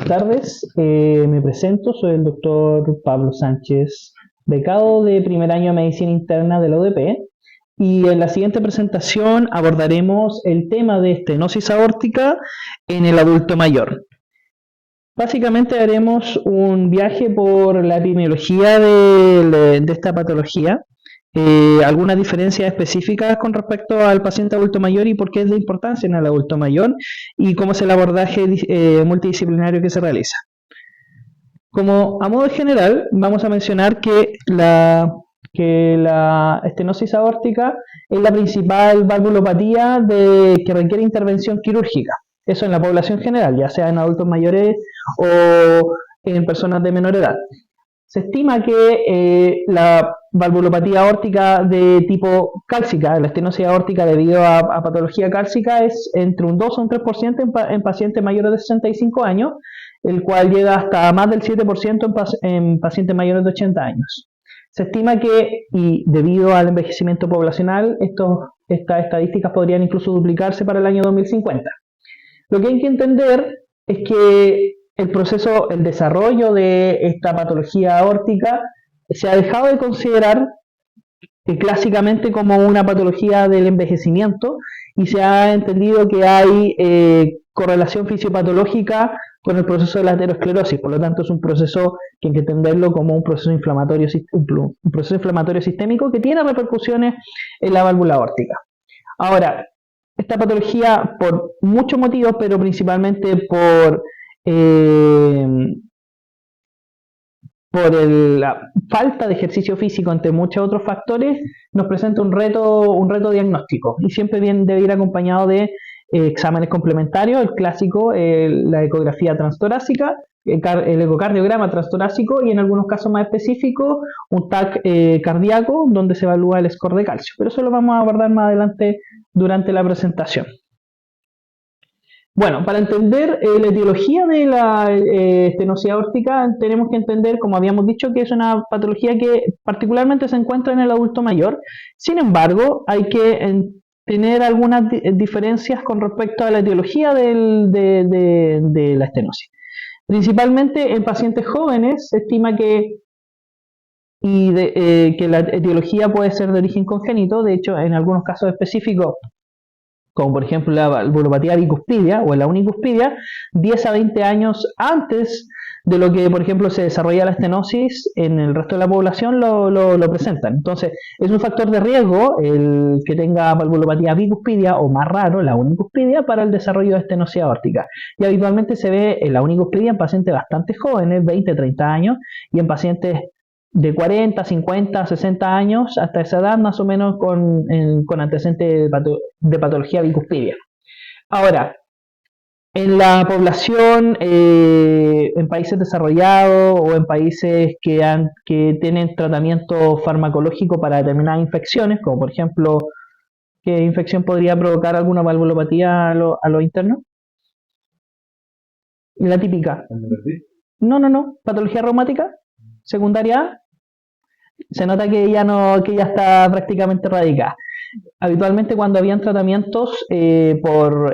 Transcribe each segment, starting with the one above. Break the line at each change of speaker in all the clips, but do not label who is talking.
buenas tardes. Me presento, soy el doctor Pablo Sánchez, becado de primer año de Medicina Interna de la UDP, y en la siguiente presentación abordaremos el tema de estenosis aórtica en el adulto mayor. Básicamente haremos un viaje por la epidemiología de esta patología, algunas diferencias específicas con respecto al paciente adulto mayor y por qué es de importancia en el adulto mayor y cómo es el abordaje multidisciplinario que se realiza. Como a modo general, vamos a mencionar que la estenosis aórtica es la principal valvulopatía que requiere intervención quirúrgica. Eso en la población general, ya sea en adultos mayores o en personas de menor edad. Se estima que la valvulopatía aórtica de tipo cálcica, la estenosis aórtica debido a patología cálcica, es entre un 2 o un 3% en pacientes mayores de 65 años, el cual llega hasta más del 7% en pacientes mayores de 80 años. Se estima que, y debido al envejecimiento poblacional, estas estadísticas podrían incluso duplicarse para el año 2050. Lo que hay que entender es que el desarrollo de esta patología aórtica se ha dejado de considerar clásicamente como una patología del envejecimiento y se ha entendido que hay correlación fisiopatológica con el proceso de la aterosclerosis. Por lo tanto, es un proceso que hay que entenderlo como un proceso inflamatorio sistémico que tiene repercusiones en la válvula aórtica. Ahora, esta patología, por muchos motivos, pero principalmente por la falta de ejercicio físico, entre muchos otros factores, nos presenta un reto diagnóstico y siempre debe ir acompañado de exámenes complementarios, el clásico, la ecografía transtorácica, el ecocardiograma transtorácico y en algunos casos más específicos un TAC cardíaco donde se evalúa el score de calcio, pero eso lo vamos a abordar más adelante durante la presentación. Bueno, para entender la etiología de la estenosis aórtica tenemos que entender, como habíamos dicho, que es una patología que particularmente se encuentra en el adulto mayor. Sin embargo, hay que tener algunas diferencias con respecto a la etiología de la estenosis. Principalmente en pacientes jóvenes se estima que la etiología puede ser de origen congénito. De hecho, en algunos casos específicos, como por ejemplo la valvulopatía bicuspidia o la unicuspidia, 10 a 20 años antes de lo que, por ejemplo, se desarrolla la estenosis en el resto de la población lo presentan. Entonces, es un factor de riesgo el que tenga valvulopatía bicuspidia o, más raro, la unicuspidia para el desarrollo de estenosis aórtica. Y habitualmente se ve en la unicuspidia en pacientes bastante jóvenes, 20, 30 años, y en pacientes de 40, 50, 60 años, hasta esa edad más o menos con antecedentes de patología bicuspidia. Ahora, en la población, en países desarrollados o en países que tienen tratamiento farmacológico para determinadas infecciones, como por ejemplo, ¿qué infección podría provocar alguna valvulopatía a lo interno? La típica. No, patología reumática secundaria A. Se nota que ya está prácticamente radicada. Habitualmente cuando habían tratamientos por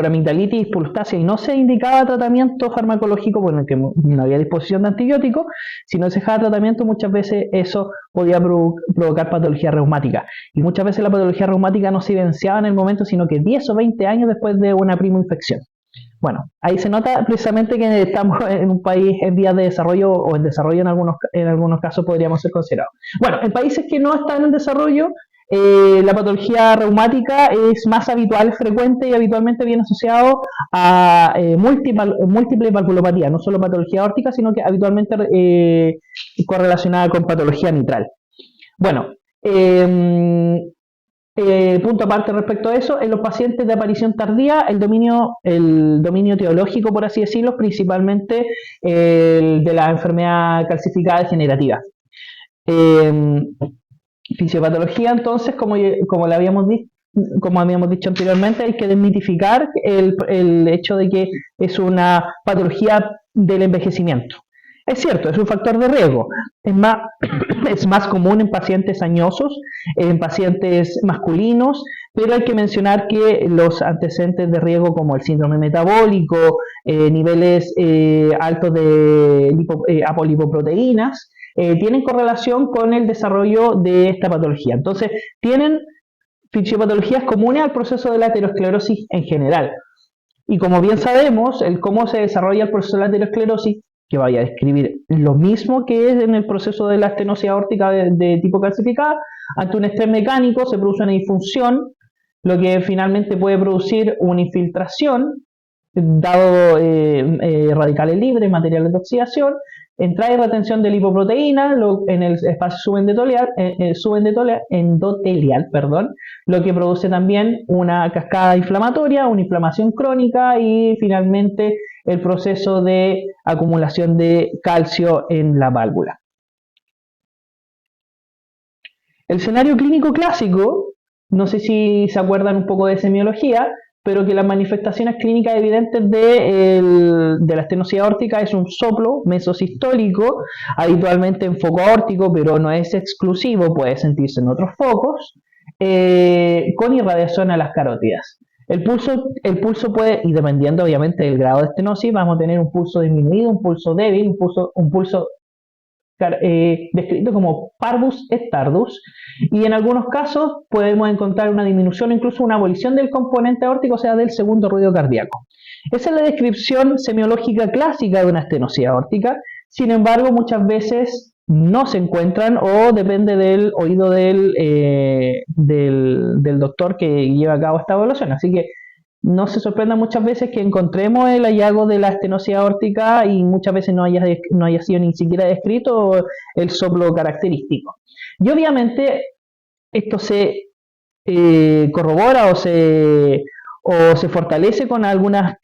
amigdalitis, pulstasia y no se indicaba tratamiento farmacológico porque no había disposición de antibióticos, si no se dejaba tratamiento muchas veces eso podía provocar patología reumática. Y muchas veces la patología reumática no se evidenciaba en el momento, sino que 10 o 20 años después de una primoinfección. Bueno, ahí se nota precisamente que estamos en un país en vías de desarrollo o en desarrollo en algunos casos podríamos ser considerados. Bueno, en países que no están en desarrollo, la patología reumática es más habitual, frecuente y habitualmente viene asociado a múltiples valvulopatías, no solo patología aórtica, sino que habitualmente correlacionada con patología mitral. Bueno, punto aparte respecto a eso, en los pacientes de aparición tardía, el dominio etiológico, por así decirlo, principalmente el de la enfermedad calcificada degenerativa. Fisiopatología, entonces, como habíamos dicho anteriormente, hay que desmitificar el hecho de que es una patología del envejecimiento. Es cierto, es un factor de riesgo. Es más común en pacientes añosos, en pacientes masculinos, pero hay que mencionar que los antecedentes de riesgo como el síndrome metabólico, niveles altos de apolipoproteínas, tienen correlación con el desarrollo de esta patología. Entonces, tienen fisiopatologías comunes al proceso de la aterosclerosis en general. Y como bien sabemos, el cómo se desarrolla el proceso de la aterosclerosis, que vaya a describir lo mismo que es en el proceso de la estenosis aórtica de tipo calcificada, ante un estrés mecánico se produce una disfunción, lo que finalmente puede producir una infiltración, dado radicales libres, materiales de oxidación, entrada y retención de lipoproteínas en el espacio subendotelial, lo que produce también una cascada inflamatoria, una inflamación crónica y finalmente el proceso de acumulación de calcio en la válvula. El escenario clínico clásico, no sé si se acuerdan un poco de semiología, pero que las manifestaciones clínicas evidentes de la estenosis aórtica es un soplo mesosistólico, habitualmente en foco aórtico, pero no es exclusivo, puede sentirse en otros focos, con irradiación a las carótidas. El pulso puede, y dependiendo obviamente del grado de estenosis, vamos a tener un pulso disminuido, un pulso débil, un pulso descrito como parvus et tardus, y en algunos casos podemos encontrar una disminución o incluso una abolición del componente aórtico, o sea, del segundo ruido cardíaco. Esa es la descripción semiológica clásica de una estenosis aórtica. Sin embargo, muchas veces no se encuentran o depende del oído del doctor que lleva a cabo esta evaluación. Así que no se sorprenda muchas veces que encontremos el hallazgo de la estenosis aórtica y muchas veces no haya sido ni siquiera descrito el soplo característico. Y obviamente esto se corrobora o se fortalece con algunas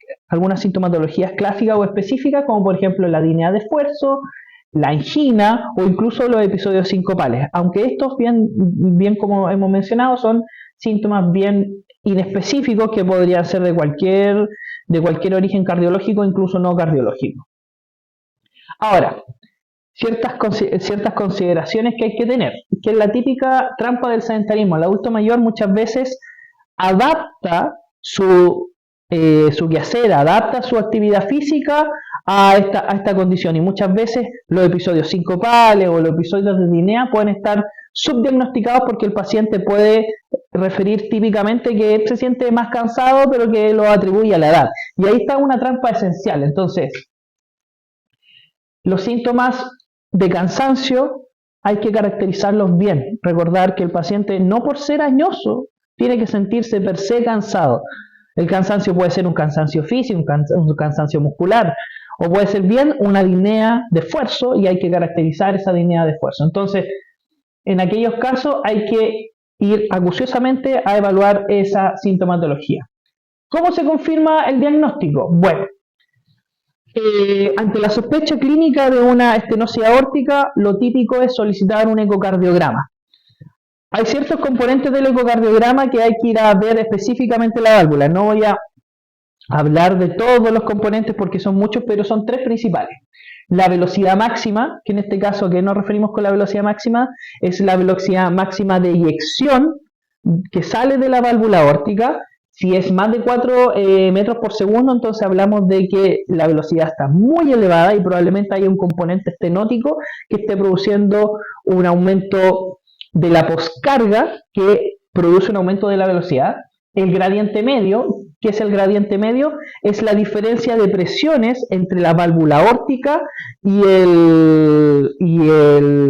sintomatologías clásicas o específicas, como por ejemplo la disnea de esfuerzo, la angina o incluso los episodios sincopales, aunque estos bien como hemos mencionado son síntomas bien inespecíficos que podrían ser de cualquier origen cardiológico, incluso no cardiológico. Ahora, ciertas consideraciones que hay que tener, que es la típica trampa del sedentarismo. El adulto mayor muchas veces adapta su quehacer, adapta su actividad física a esta condición, y muchas veces los episodios sincopales o los episodios de disnea pueden estar subdiagnosticados porque el paciente puede referir típicamente que él se siente más cansado, pero que lo atribuye a la edad. Y ahí está una trampa esencial. Entonces, los síntomas de cansancio hay que caracterizarlos bien. Recordar que el paciente, no por ser añoso, tiene que sentirse per se cansado. El cansancio puede ser un cansancio físico, un cansancio muscular, o puede ser bien una disnea de esfuerzo y hay que caracterizar esa disnea de esfuerzo. Entonces, en aquellos casos hay que ir acuciosamente a evaluar esa sintomatología. ¿Cómo se confirma el diagnóstico? Bueno, ante la sospecha clínica de una estenosis aórtica, lo típico es solicitar un ecocardiograma. Hay ciertos componentes del ecocardiograma que hay que ir a ver específicamente la válvula. No voy a hablar de todos los componentes porque son muchos, pero son tres principales. La velocidad máxima, que en este caso, ¿a qué nos referimos con la velocidad máxima? Es la velocidad máxima de eyección que sale de la válvula aórtica. Si es más de 4 metros por segundo, entonces hablamos de que la velocidad está muy elevada y probablemente haya un componente estenótico que esté produciendo un aumento de la poscarga que produce un aumento de la velocidad. El gradiente medio, ¿qué es el gradiente medio? Es la diferencia de presiones entre la válvula aórtica y el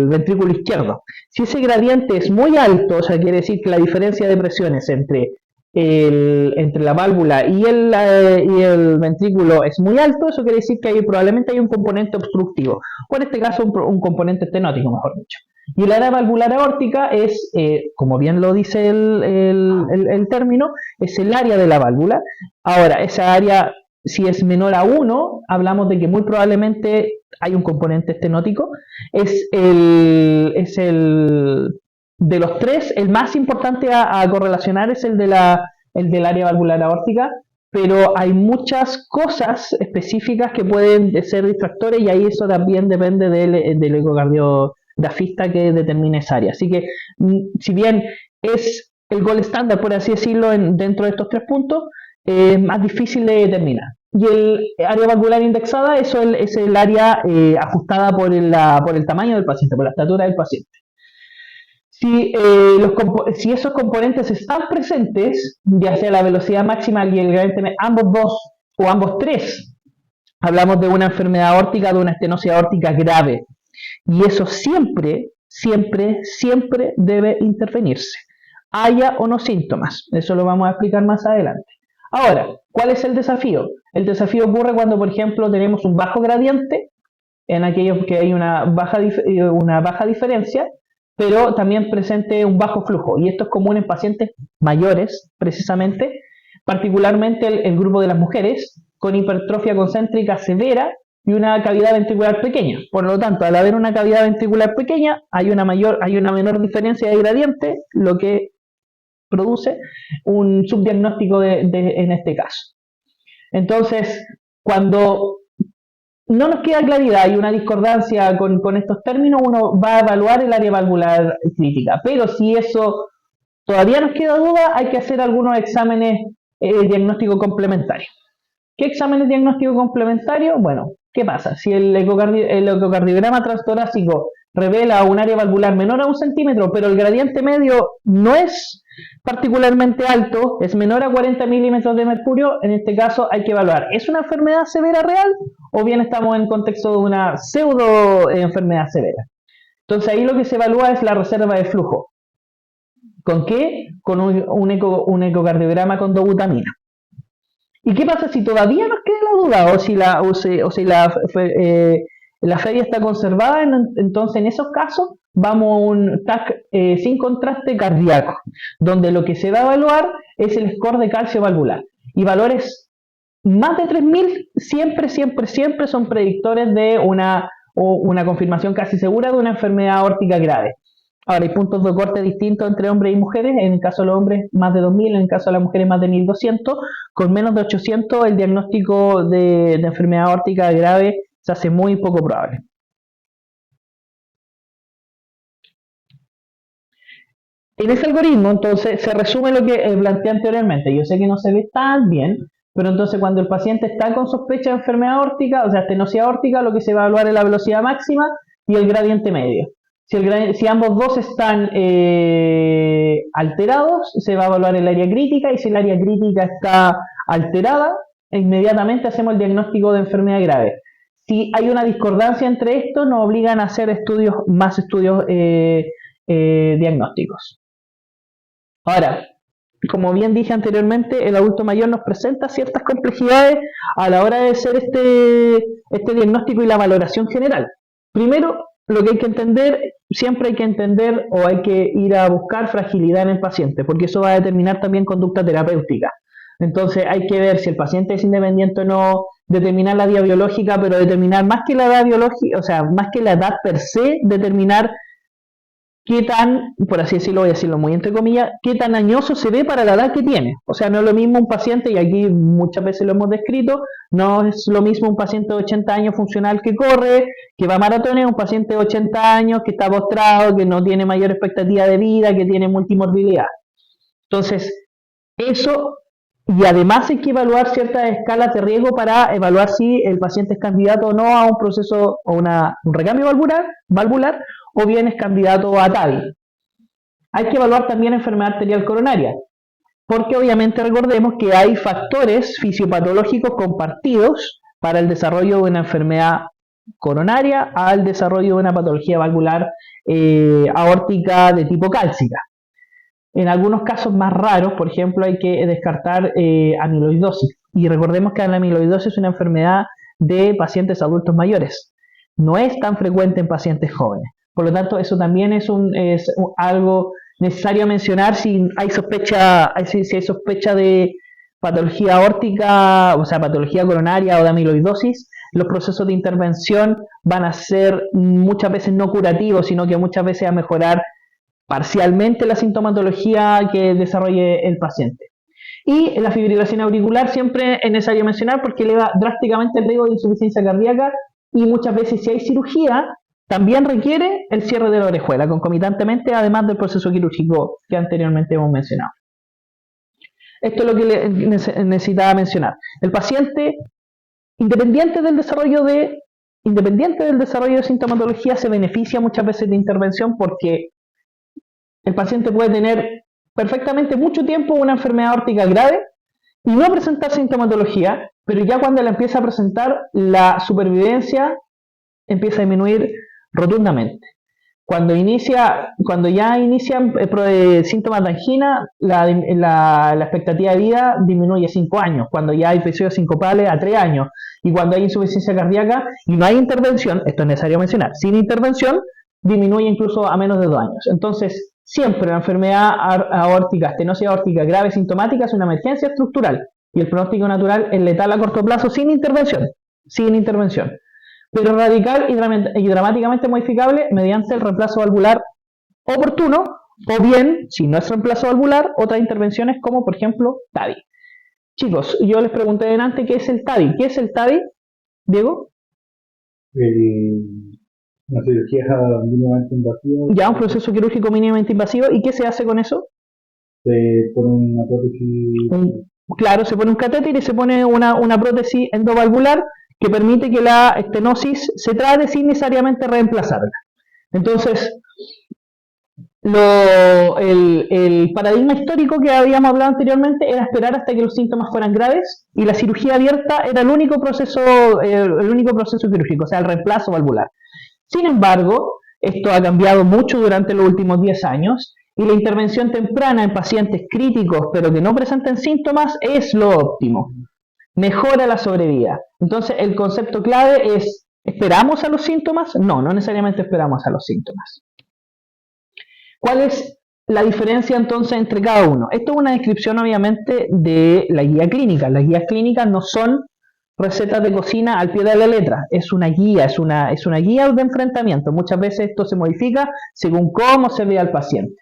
ventrículo izquierdo. Si ese gradiente es muy alto, o sea, quiere decir que la diferencia de presiones entre la válvula y el ventrículo es muy alto, eso quiere decir que probablemente hay un componente obstructivo, o en este caso un componente estenótico, mejor dicho. Y el área valvular aórtica es, como bien lo dice el término, es el área de la válvula. Ahora, esa área, si es menor a 1, hablamos de que muy probablemente hay un componente estenótico. De los tres, el más importante a correlacionar es el del área valvular aórtica. pero hay muchas cosas específicas que pueden ser distractores y ahí eso también depende del ecocardiografista que determine esa área. Así que, si bien es el gol estándar, por así decirlo, dentro de estos 3 puntos, es más difícil de determinar. Y el área valvular indexada, eso es el área ajustada por el tamaño del paciente, por la estatura del paciente. Si esos componentes están presentes, ya sea la velocidad máxima y el gradiente, ambos dos o ambos tres, hablamos de una enfermedad aórtica, de una estenosis aórtica grave. Y eso siempre, siempre, siempre debe intervenirse, haya o no síntomas. Eso lo vamos a explicar más adelante. Ahora, ¿cuál es el desafío? El desafío ocurre cuando, por ejemplo, tenemos un bajo gradiente, en aquellos que hay una baja diferencia, pero también presente un bajo flujo. Y esto es común en pacientes mayores, precisamente, particularmente el grupo de las mujeres, con hipertrofia concéntrica severa y una cavidad ventricular pequeña. Por lo tanto, al haber una cavidad ventricular pequeña, hay una menor diferencia de gradiente, lo que produce un subdiagnóstico en este caso. Entonces, cuando no nos queda claridad y una discordancia con estos términos, uno va a evaluar el área valvular crítica. Pero si eso todavía nos queda duda, hay que hacer algunos exámenes diagnóstico complementarios. ¿Qué exámenes diagnóstico complementarios? Bueno, ¿qué pasa? Si el ecocardiograma transtorácico revela un área valvular menor a 1 centímetro, pero el gradiente medio no es particularmente alto, es menor a 40 milímetros de mercurio, en este caso hay que evaluar, ¿es una enfermedad severa real o bien estamos en contexto de una pseudo enfermedad severa? Entonces ahí lo que se evalúa es la reserva de flujo. ¿Con qué? Con un ecocardiograma con dobutamina. ¿Y qué pasa si todavía nos queda la duda o si la feria está conservada? Entonces en esos casos vamos a un TAC sin contraste cardíaco, donde lo que se va a evaluar es el score de calcio valvular. Y valores más de 3000 siempre, siempre, siempre son predictores de una confirmación casi segura de una enfermedad aórtica grave. Ahora, hay puntos de corte distintos entre hombres y mujeres. En el caso de los hombres, más de 2000, en el caso de las mujeres, más de 1200. Con menos de 800, el diagnóstico de enfermedad aórtica grave se hace muy poco probable. En ese algoritmo, entonces, se resume lo que planteé anteriormente. Yo sé que no se ve tan bien, pero entonces cuando el paciente está con sospecha de enfermedad aórtica, o sea, estenosis aórtica, lo que se va a evaluar es la velocidad máxima y el gradiente medio. Si ambos dos están alterados, se va a evaluar el área crítica, y si el área crítica está alterada, inmediatamente hacemos el diagnóstico de enfermedad grave. Si hay una discordancia entre estos, nos obligan a hacer más estudios diagnósticos. Ahora, como bien dije anteriormente, el adulto mayor nos presenta ciertas complejidades a la hora de hacer este diagnóstico y la valoración general. Primero, lo que hay que entender, siempre hay que entender o hay que ir a buscar fragilidad en el paciente, porque eso va a determinar también conducta terapéutica. Entonces hay que ver si el paciente es independiente o no, determinar la edad biológica, pero determinar más que la edad biológica, o sea, más que la edad per se, determinar qué tan, por así decirlo, voy a decirlo muy entre comillas, qué tan añoso se ve para la edad que tiene. O sea, no es lo mismo un paciente, y aquí muchas veces lo hemos descrito, no es lo mismo un paciente de 80 años funcional que corre, que va a maratones, un paciente de 80 años que está postrado, que no tiene mayor expectativa de vida, que tiene multimorbilidad. Entonces, eso, y además hay que evaluar ciertas escalas de riesgo para evaluar si el paciente es candidato o no a un proceso o un recambio valvular o bien es candidato a TAVI. Hay que evaluar también enfermedad arterial coronaria, porque obviamente recordemos que hay factores fisiopatológicos compartidos para el desarrollo de una enfermedad coronaria al desarrollo de una patología valvular aórtica de tipo cálcica. En algunos casos más raros, por ejemplo, hay que descartar amiloidosis. Y recordemos que la amiloidosis es una enfermedad de pacientes adultos mayores. No es tan frecuente en pacientes jóvenes. Por lo tanto, eso también es algo necesario mencionar si hay sospecha de patología aórtica, o sea, patología coronaria o de amiloidosis. Los procesos de intervención van a ser muchas veces no curativos, sino que muchas veces a mejorar parcialmente la sintomatología que desarrolle el paciente. Y la fibrilación auricular siempre es necesario mencionar porque eleva drásticamente el riesgo de insuficiencia cardíaca y muchas veces si hay cirugía también requiere el cierre de la orejuela concomitantemente, además del proceso quirúrgico que anteriormente hemos mencionado. Esto es lo que necesitaba mencionar. El paciente, independiente del desarrollo de sintomatología, se beneficia muchas veces de intervención porque el paciente puede tener perfectamente mucho tiempo una enfermedad aórtica grave y no presentar sintomatología, pero ya cuando la empieza a presentar, la supervivencia empieza a disminuir rotundamente. Cuando ya inician síntomas de angina, la expectativa de vida disminuye a 5 años, cuando ya hay episodios sincopales a 3 años, y cuando hay insuficiencia cardíaca y no hay intervención, esto es necesario mencionar, sin intervención disminuye incluso a menos de 2 años. Entonces, siempre la enfermedad aórtica, estenosis aórtica grave sintomática es una emergencia estructural y el pronóstico natural es letal a corto plazo sin intervención, pero radical y dramáticamente modificable mediante el reemplazo valvular oportuno, o bien, si no es reemplazo valvular, otras intervenciones como por ejemplo TAVI. Chicos, yo les pregunté delante qué es el TAVI. ¿Qué es el TAVI, Diego?
Una cirugía mínimamente invasiva.
Ya, un proceso quirúrgico mínimamente invasivo. ¿Y qué se hace con eso?
Se pone una prótesis.
Claro, se pone un catéter y se pone una prótesis endovalvular que permite que la estenosis se trate sin necesariamente reemplazarla. Entonces, el paradigma histórico que habíamos hablado anteriormente era esperar hasta que los síntomas fueran graves y la cirugía abierta era el único proceso quirúrgico, o sea, el reemplazo valvular. Sin embargo, esto ha cambiado mucho durante los últimos 10 años y la intervención temprana en pacientes críticos pero que no presenten síntomas es lo óptimo. Mejora la sobrevida. Entonces, el concepto clave es, ¿esperamos a los síntomas? No, no necesariamente esperamos a los síntomas. ¿Cuál es la diferencia entonces entre cada uno? Esto es una descripción obviamente de la guía clínica. Las guías clínicas no son recetas de cocina al pie de la letra, es una guía, es una guía de enfrentamiento. Muchas veces esto se modifica según cómo se ve al paciente.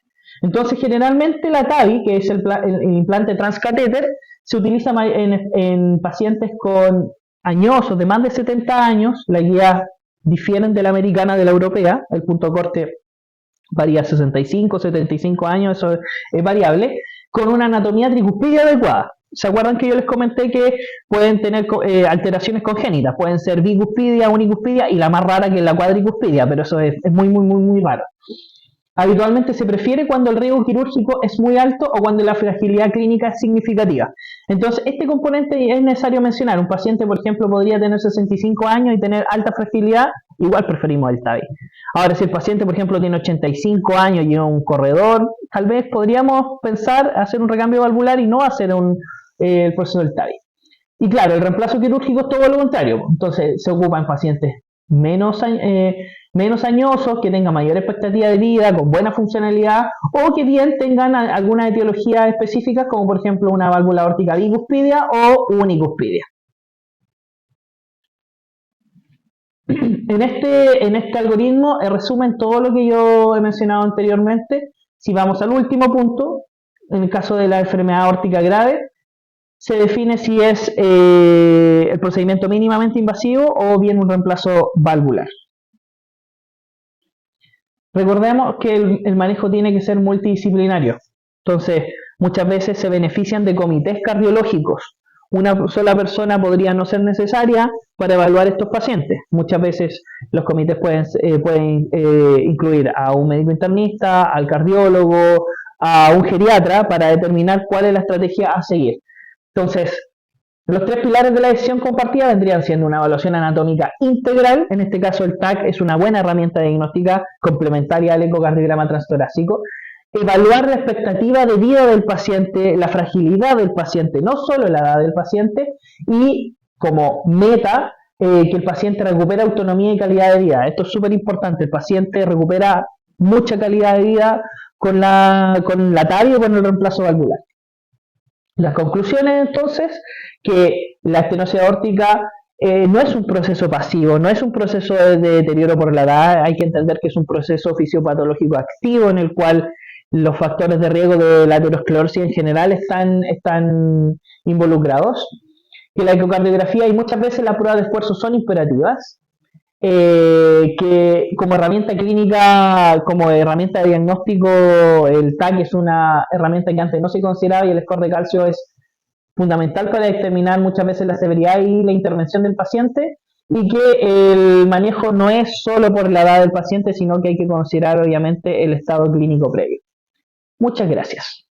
Entonces, generalmente la TAVI, que es el implante transcatéter, se utiliza en pacientes con añosos de más de 70 años. Las guías difieren de la americana de la europea, el punto de corte varía 65, 75 años, eso es variable, con una anatomía tricuspidia adecuada. ¿Se acuerdan que yo les comenté que pueden tener alteraciones congénitas? Pueden ser bicuspidia, unicuspidia y la más rara que es la cuadricuspidia, pero eso es muy raro. Habitualmente se prefiere cuando el riesgo quirúrgico es muy alto o cuando la fragilidad clínica es significativa. Entonces, este componente es necesario mencionar. Un paciente, por ejemplo, podría tener 65 años y tener alta fragilidad, igual preferimos el TAVI. Ahora, si el paciente, por ejemplo, tiene 85 años y es un corredor, tal vez podríamos pensar hacer un recambio valvular y no hacer el proceso del TAVI. Y claro, el reemplazo quirúrgico es todo lo contrario. Entonces, se ocupa en pacientes menos añosos, que tengan mayor expectativa de vida, con buena funcionalidad, o que bien tengan alguna etiología específica, como por ejemplo una válvula aórtica bicuspidia o unicuspidia. En este algoritmo resumen todo lo que yo he mencionado anteriormente. Si vamos al último punto, en el caso de la enfermedad aórtica grave, se define si es el procedimiento mínimamente invasivo o bien un reemplazo valvular. Recordemos que el manejo tiene que ser multidisciplinario. Entonces, muchas veces se benefician de comités cardiológicos. Una sola persona podría no ser necesaria para evaluar estos pacientes. Muchas veces los comités pueden incluir a un médico internista, al cardiólogo, a un geriatra para determinar cuál es la estrategia a seguir. Entonces, los 3 pilares de la decisión compartida vendrían siendo una evaluación anatómica integral. En este caso, el TAC es una buena herramienta diagnóstica complementaria al ecocardiograma transtorácico. Evaluar la expectativa de vida del paciente, la fragilidad del paciente, no solo la edad del paciente, y como meta, que el paciente recupere autonomía y calidad de vida. Esto es súper importante. El paciente recupera mucha calidad de vida con la TAVI o con el reemplazo valvular. Las conclusiones, entonces, que la estenosis aórtica no es un proceso pasivo, no es un proceso de deterioro por la edad. Hay que entender que es un proceso fisiopatológico activo en el cual los factores de riesgo de la aterosclerosis en general están involucrados, que la ecocardiografía y muchas veces las pruebas de esfuerzo son imperativas, que como herramienta clínica, como herramienta de diagnóstico, el TAC es una herramienta que antes no se consideraba y el score de calcio es fundamental para determinar muchas veces la severidad y la intervención del paciente, y que el manejo no es solo por la edad del paciente, sino que hay que considerar obviamente el estado clínico previo. Muchas gracias.